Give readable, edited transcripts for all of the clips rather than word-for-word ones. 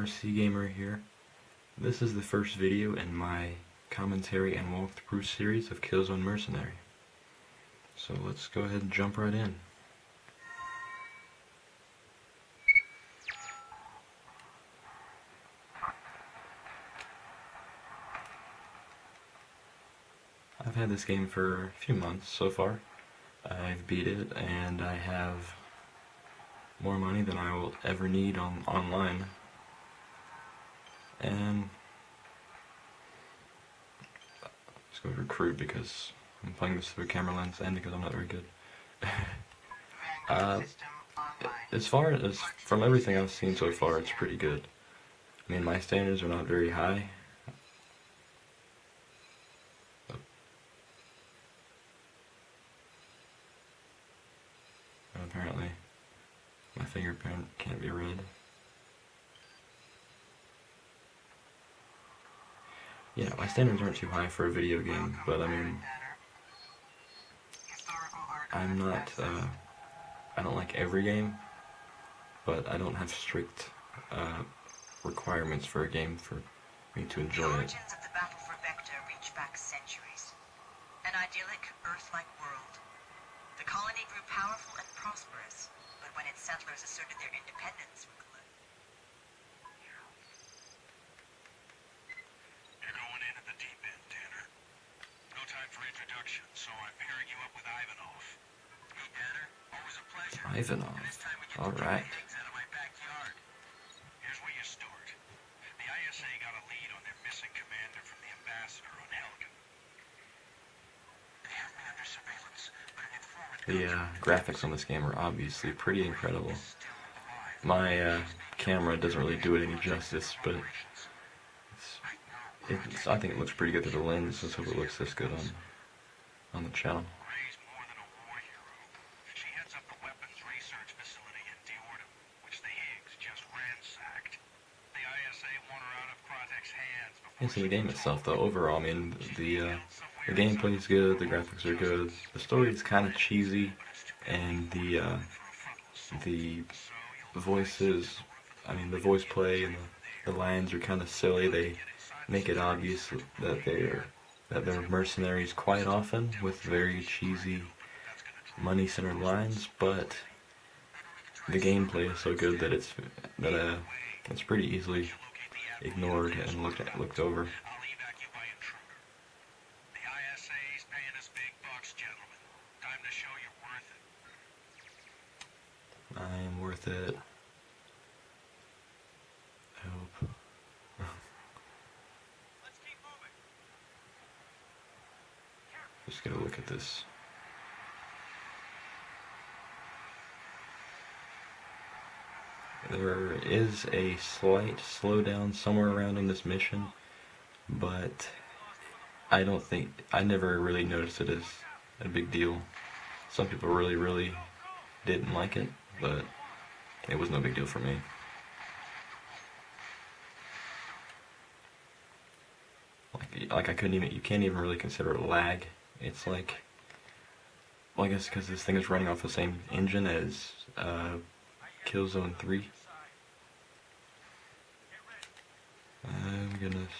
RC Gamer here. This is the first video in my commentary and walkthrough series of Killzone Mercenary. So let's go ahead and jump right in. I've had this game for a few months so far. I've beat it and I have more money than I will ever need online. And let's go recruit because I'm playing this through a camera lens and because I'm not very good. As far as from everything I've seen so far, it's pretty good. I mean, my standards are not very high. Apparently, my fingerprint can't be read. Yeah, my standards aren't too high for a video game, but I mean, I'm not, I don't like every game, but I don't have strict requirements for a game for me to enjoy it. The origins of the battle for Vita reach back centuries. An idyllic, Earth-like world. The colony grew powerful and prosperous, but when its settlers asserted their independence, You're going in at the deep end, Tanner. No time for introduction, so I'm pairing you up with Ivanov. Hey, Tanner, always a pleasure. Ivanov. Alright. Out of my backyard. Here's where you start. The ISA got a lead on their missing commander from the ambassador on Helgen. They have me under surveillance, but an informant... The graphics on this game are obviously pretty incredible. My camera doesn't really do it any justice, but I think it looks pretty good through the lens. Let's hope it looks this good on the channel. Ray's more than a war hero. She heads up the weapons research facility in Diordum, which the Higgs just ransacked. The ISA want her out of Kratek's hands before... It's in the game itself, though. Overall, I mean, the gameplay is good, the graphics are good, the story is kind of cheesy, and the voices, I mean, the voice play and the lines are kind of silly. They make it obvious that they're mercenaries quite often with very cheesy, money-centered lines, but the gameplay is so good that it's pretty easily ignored and looked over. I am worth it. I hope. Just get a look at this. There is a slight slowdown somewhere around in this mission, but I never really noticed it as a big deal. Some people really didn't like it, but it was no big deal for me. Like you can't even really consider it lag. It's like, well, I guess because this thing is running off the same engine as Killzone 3. Oh goodness.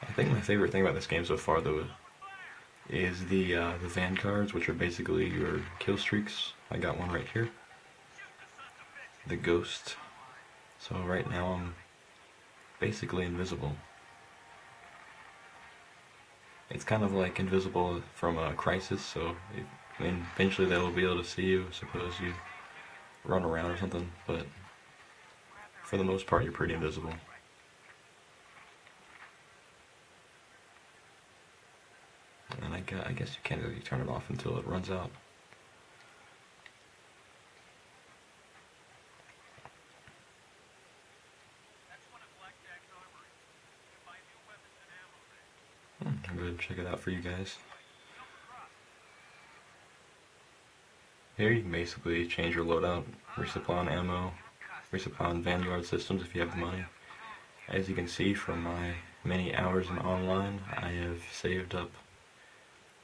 I think my favorite thing about this game so far, though, is the van cards, which are basically your kill streaks. I got one right here. The Ghost. So right now I'm basically invisible. It's kind of like invisible from a Crisis, so I mean, eventually they'll be able to see you. Suppose you run around or something, but for the most part you're pretty invisible. And I guess you can't really turn it off until it runs out. I'm going to check it out for you guys. Here you can basically change your loadout, resupply on ammo, resupply on Vanguard systems if you have the money. as you can see from my many hours in online, I have saved up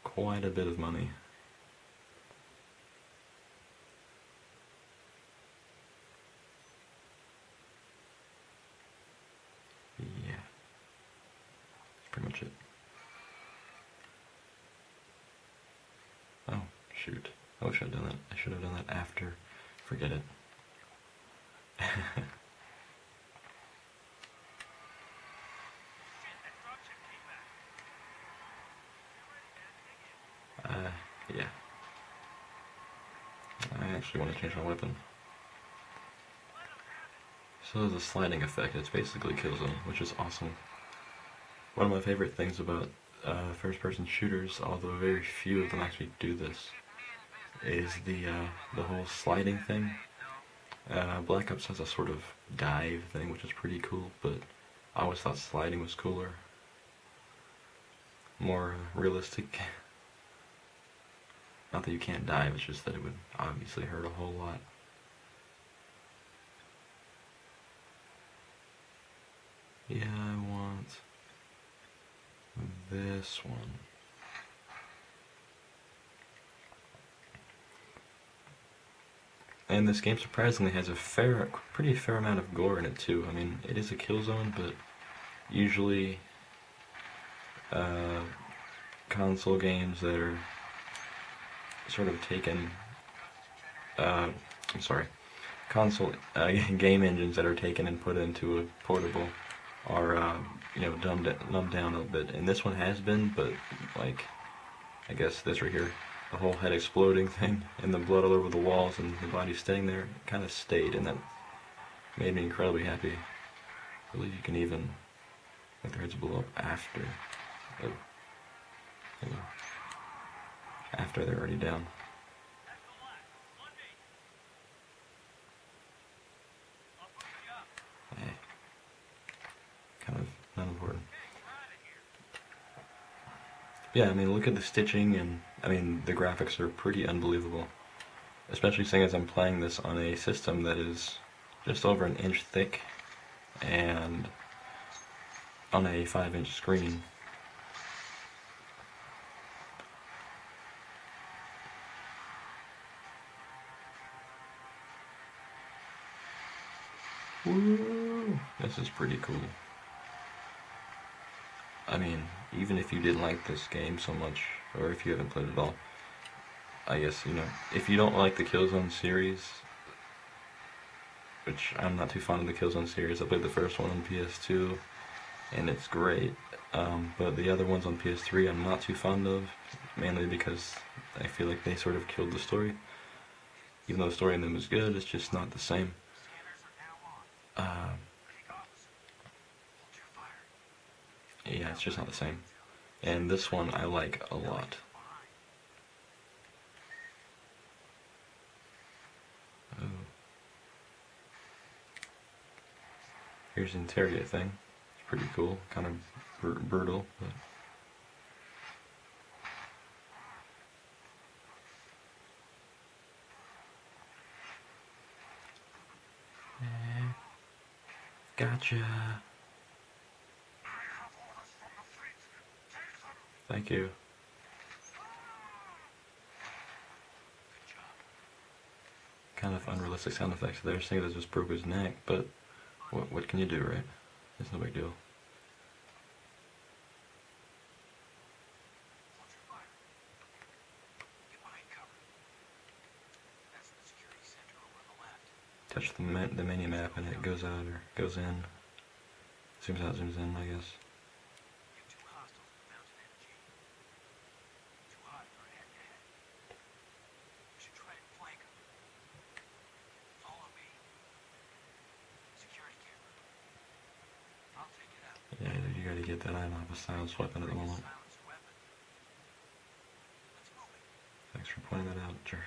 quite a bit of money. Yeah, that's pretty much it. Oh, shoot. I wish I'd done that. I should have done that after. Forget it. Yeah. I actually want to change my weapon. So there's a sliding effect. It's basically Killzone, which is awesome. One of my favorite things about first-person shooters, although very few of them actually do this, is the whole sliding thing. Black Ops has a sort of dive thing, which is pretty cool, but I always thought sliding was cooler. More realistic. Not that you can't dive, it's just that it would obviously hurt a whole lot. Yeah, I want this one. And this game surprisingly has a pretty fair amount of gore in it too. I mean, it is a Killzone, but usually console games that are sort of taken, console game engines that are taken and put into a portable are, you know, dumbed down a bit. And this one has been, but like, I guess this right here, the whole head exploding thing, and the blood all over the walls, and the body staying there, kind of stayed, and that made me incredibly happy. I believe you can even, like, their heads blow up after. Oh. After they're already down. Hey. Kind of not important. Yeah, I mean, look at the stitching, and I mean, the graphics are pretty unbelievable. Especially seeing as I'm playing this on a system that is just over an inch thick and on a 5-inch screen. Woo! This is pretty cool. I mean, even if you didn't like this game so much, or if you haven't played it at all, I guess, you know, if you don't like the Killzone series, which I'm not too fond of the Killzone series, I played the first one on PS2, and it's great, but the other ones on PS3 I'm not too fond of, mainly because I feel like they sort of killed the story. Even though the story in them is good, it's just not the same. Yeah, it's just not the same. And this one I like a lot. Oh. Here's the interrogate thing. It's pretty cool, kind of brutal, but... Gotcha. Thank you. Kind of unrealistic sound effects there, saying that just broke his neck, but what can you do, right? It's no big deal. Touch the mini map and it goes out or goes in. Zooms out, zooms in, I guess. Yeah, you gotta get that. I don't have a silenced weapon at the moment. Thanks for pointing that out, jerk.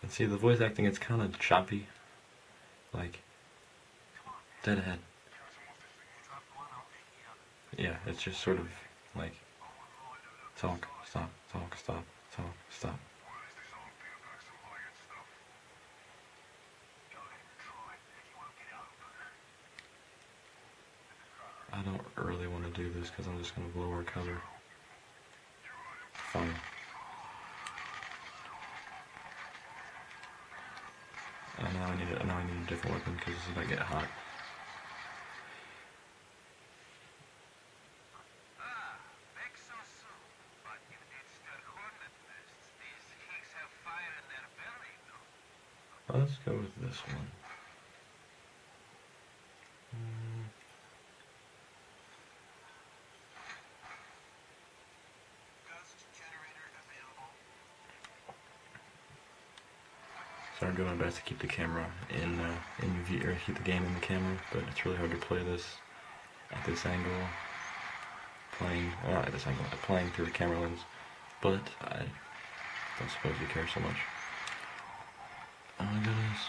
And see, the voice acting, it's kind of choppy. Like, dead ahead. Yeah, it's just sort of like, Talk, stop, talk, stop, talk, stop. I don't really want to do this because I'm just going to blow our cover. Fine. Now I need a different weapon because this is about to get hot. Let's go with this one. So I'm doing my best to keep the camera in view, or keep the game in the camera, but it's really hard to play this at this angle. Not at this angle, playing through the camera lens, but I don't suppose you care so much. Oh my goodness.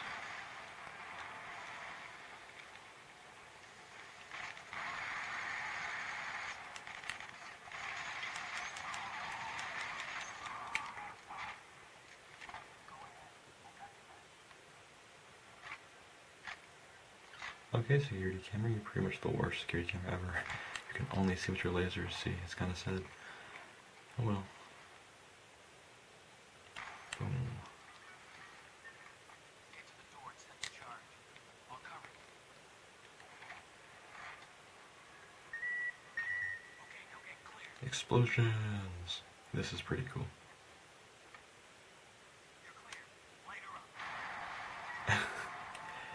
Okay, security camera, you're pretty much the worst security camera ever. You can only see what your lasers see. It's kind of sad. Oh well. Boom. Explosions! This is pretty cool.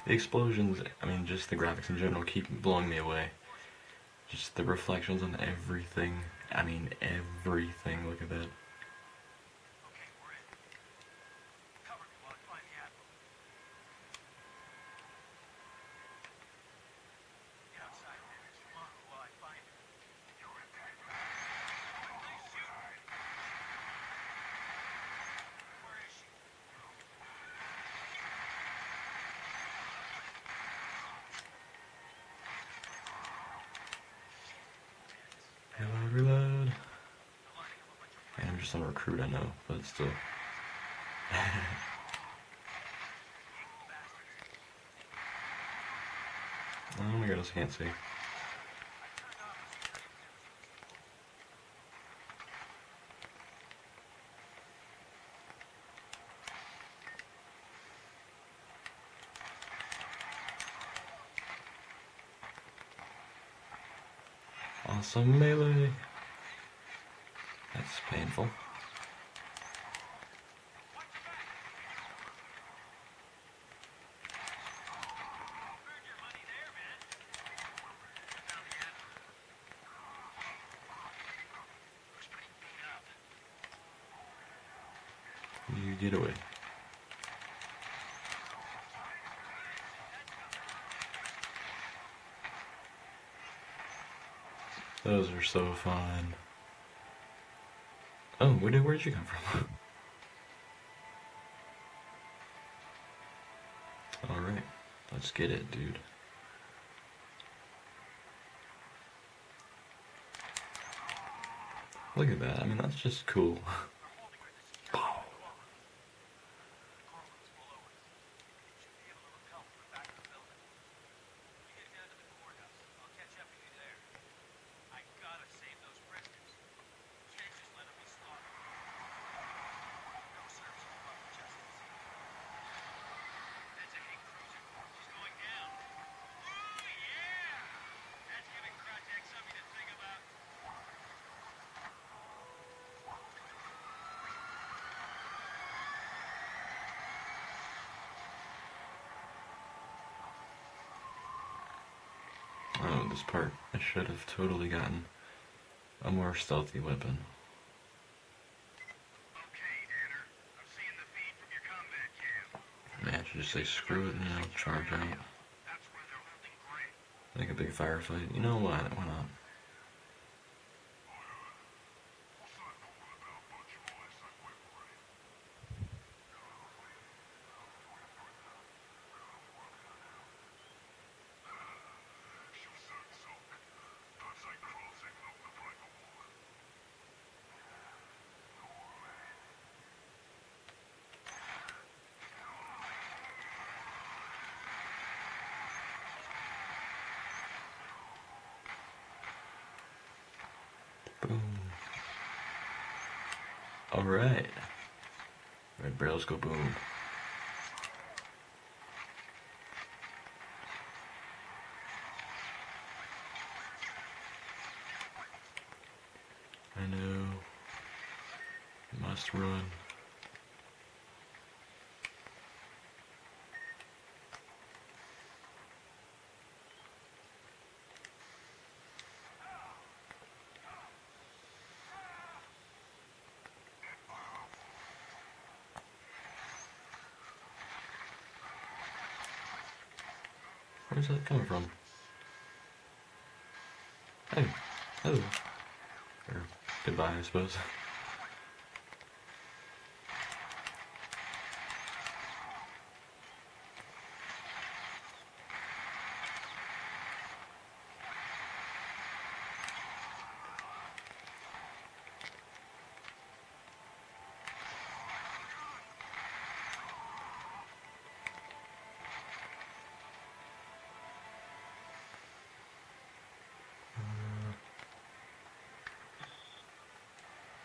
The explosions, I mean, just the graphics in general keep blowing me away. Just the reflections on everything. I mean, everything. Look at that. Reload. And I'm just on a recruit, I know, but still. Oh my goodness, I can't see. Awesome melee. That's painful. You get away. Those are so fun. Oh, where'd you come from? Alright, let's get it, dude. Look at that, I mean, that's just cool. Oh, this part, I should have totally gotten a more stealthy weapon. Man, I should just say screw it and, you know, charge out. Make a big firefight. You know what? Why not? Boom. Alright. Red barrels go boom. I know. Must run. Where's that coming from? Hey. Hello. Or goodbye, I suppose.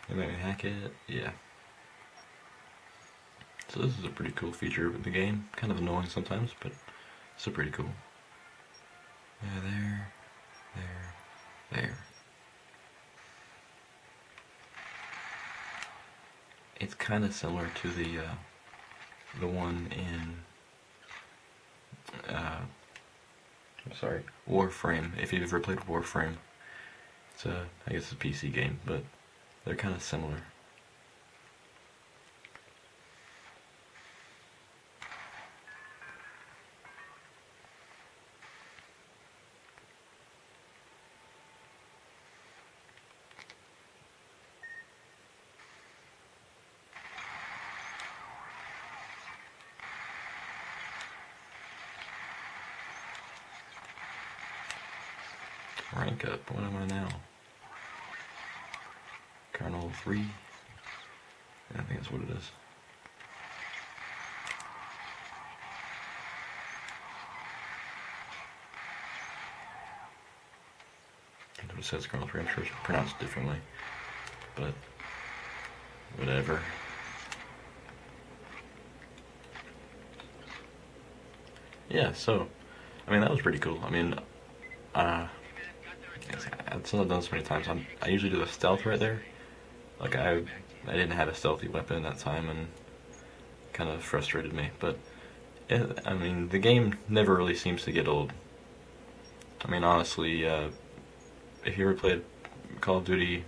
They let me hack it, yeah. So this is a pretty cool feature of the game. Kind of annoying sometimes, but still pretty cool. Yeah, there. It's kind of similar to the one in Warframe. If you've ever played Warframe, it's I guess it's a PC game, but they're kind of similar. Rank up, what am I now? Colonel 3? I think that's what it is. I know it says Colonel 3, I'm sure it's pronounced differently. But, whatever. Yeah, so, I mean, that was pretty cool. I mean, since I've done this many times, I usually do the stealth right there. Like, I didn't have a stealthy weapon that time, and kind of frustrated me. But, I mean, the game never really seems to get old. I mean, honestly, if you ever played Call of Duty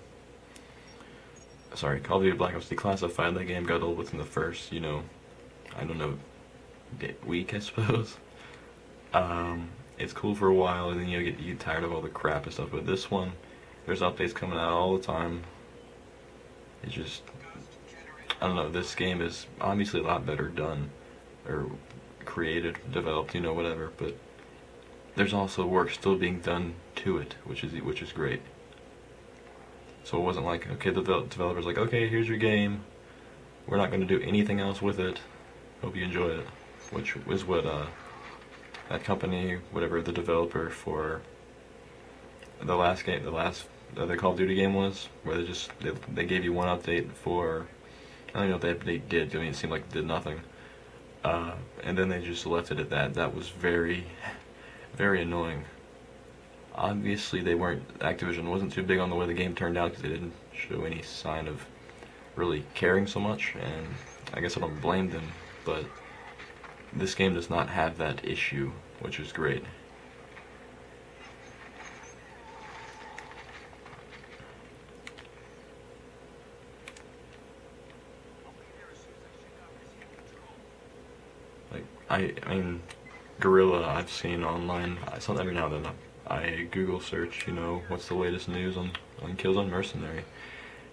Black Ops Declassified, that game got old within the first, I don't know, week, I suppose. It's cool for a while, and then you get tired of all the crap and stuff. But this one, there's updates coming out all the time. It's just, I don't know, this game is obviously a lot better done, or created, developed, whatever, but there's also work still being done to it, which is great. So it wasn't like, okay, the developer's like, okay, here's your game, we're not going to do anything else with it, hope you enjoy it, which was what, that company, whatever the developer for the last the Call of Duty game was, where they gave you one update for, I don't know what they did, I mean, it seemed like it did nothing, and then they just left it at that. That was very, very annoying. Obviously Activision wasn't too big on the way the game turned out, because they didn't show any sign of really caring so much, and I guess I don't blame them, but this game does not have that issue, which is great. Like, I mean, Gorilla, I've seen online, every now and then I Google search, what's the latest news on Killzone Mercenary,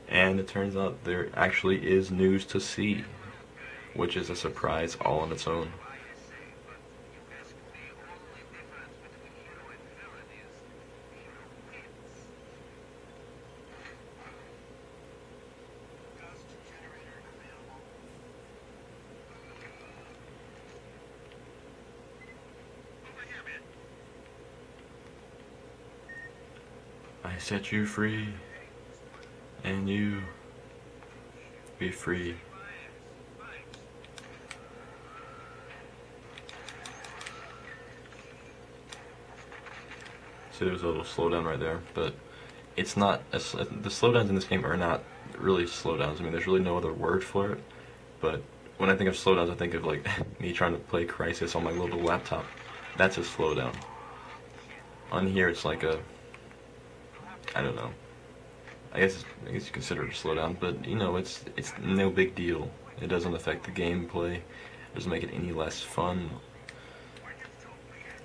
and it turns out there actually is news to see, which is a surprise all on its own. I set you free. and you be free. See, there's a little slowdown right there, but it's not, the slowdowns in this game are not really slowdowns. I mean, there's really no other word for it, but when I think of slowdowns, I think of like me trying to play Crysis on my little laptop. That's a slowdown. On here, it's like a, I don't know. I guess you consider it a slowdown, but you know, it's no big deal. It doesn't affect the gameplay. It doesn't make it any less fun.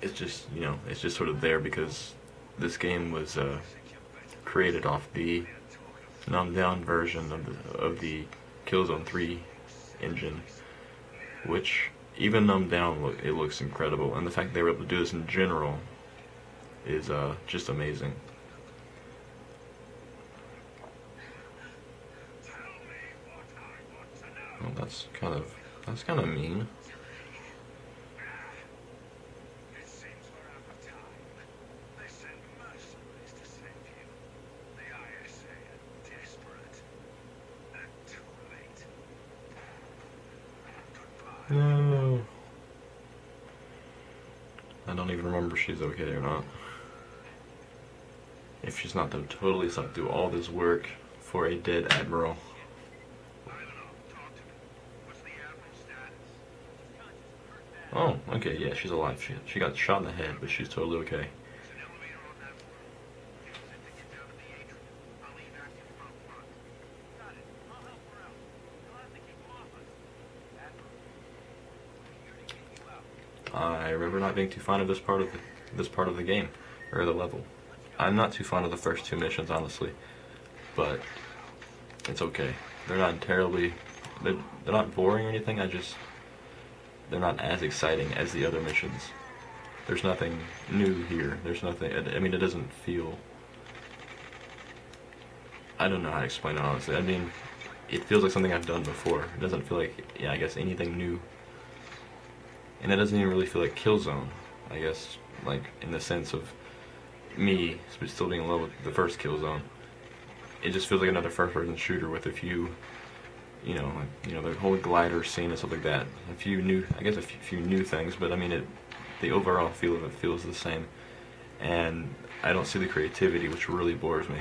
It's just, you know, it's just sort of there because this game was created off the numbed down version of the Killzone 3 engine, which even numbed down, it looks incredible, and the fact they were able to do this in general is just amazing. Well, that's kind of mean. It seems we're out of time. They sent mercenaries to save you. The ISA are desperate. And too late. Goodbye. No. I don't even remember if she's okay or not. If she's not, then totally sucked through all this work for a dead admiral. Oh, okay, yeah, she's alive. She got shot in the head, but she's totally okay. I remember not being too fond of this part of the game, or the level. I'm not too fond of the first two missions, honestly, but it's okay. They're not terribly, they're not boring or anything. They're not as exciting as the other missions. There's nothing new here. There's nothing, I mean, it doesn't feel, I don't know how to explain it honestly. I mean, it feels like something I've done before. It doesn't feel like, yeah, I guess anything new. And it doesn't even really feel like Killzone, I guess, like in the sense of me still being in love with the first Killzone. It just feels like another first-person shooter with a few, you know, the whole glider scene and stuff like that. A few new things, but I mean, the overall feel of it feels the same. And I don't see the creativity, which really bores me.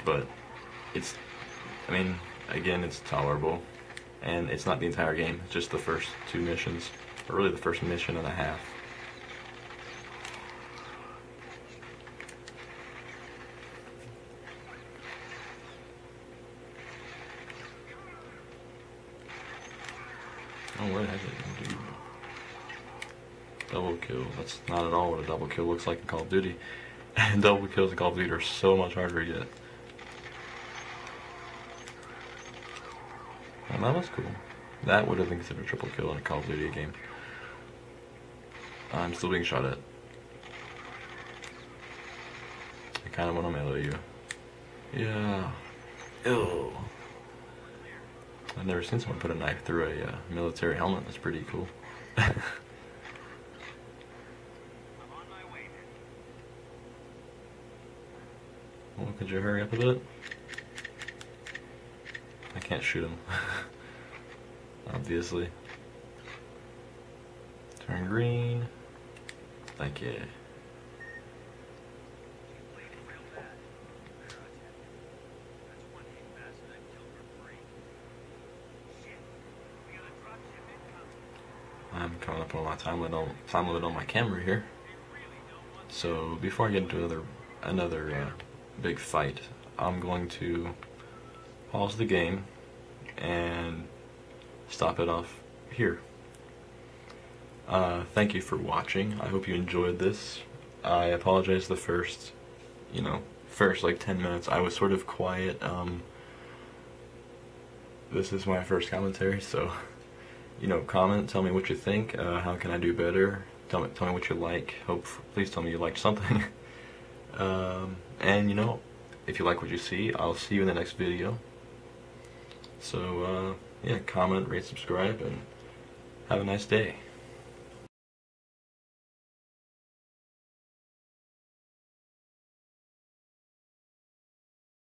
But it's, I mean, again, it's tolerable, and it's not the entire game. It's just the first two missions, or really the first mission and a half. Oh, what has it do? Double kill. That's not at all what a double kill looks like in Call of Duty. And double kills in Call of Duty are so much harder to get. Well, that was cool. That would have been considered a triple kill in a Call of Duty game. I'm still being shot at. I kind of want to melee you. Yeah. Ew. I've never seen someone put a knife through a military helmet. That's pretty cool. Well, could you hurry up a bit? I can't shoot him. Obviously. Turn green. Thank you. I'm coming up on my time limit on my camera here. So before I get into another big fight, I'm going to pause the game and stop it off here. Thank you for watching. I hope you enjoyed this. I apologize the first like 10 minutes I was sort of quiet. This is my first commentary, so comment, tell me what you think. How can I do better? Tell me what you like. Please tell me you liked something. And if you like what you see, I'll see you in the next video. So yeah, comment, rate, subscribe, and have a nice day.